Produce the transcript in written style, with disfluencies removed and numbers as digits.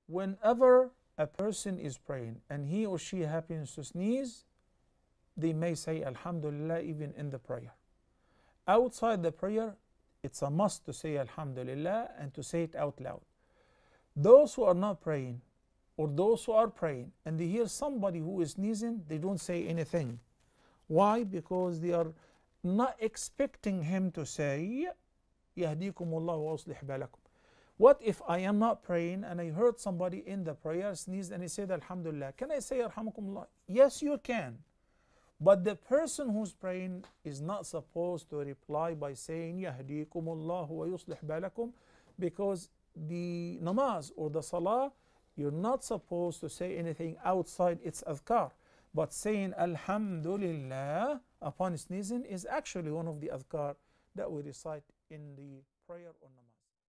whenever a person is praying and he or she happens to sneeze, they may say Alhamdulillah even in the prayer. Outside the prayer, it's a must to say Alhamdulillah and to say it out loud. Those who are not praying, or those who are praying and they hear somebody who is sneezing, they don't say anything. Why? Because they are not expecting him to say Yahdikum Allah wa aslih balakum. What if I am not praying and I heard somebody in the prayer sneeze and he said Alhamdulillah? Can I say Yarhamukum Allah? Yes, you can. But the person who's praying is not supposed to reply by saying Yahdikum Allah wa yuslih balakum, because the namaz or the salah, you're not supposed to say anything outside its adhkar. But saying Alhamdulillah upon sneezing is actually one of the adhkar that we recite in the prayer or namaz.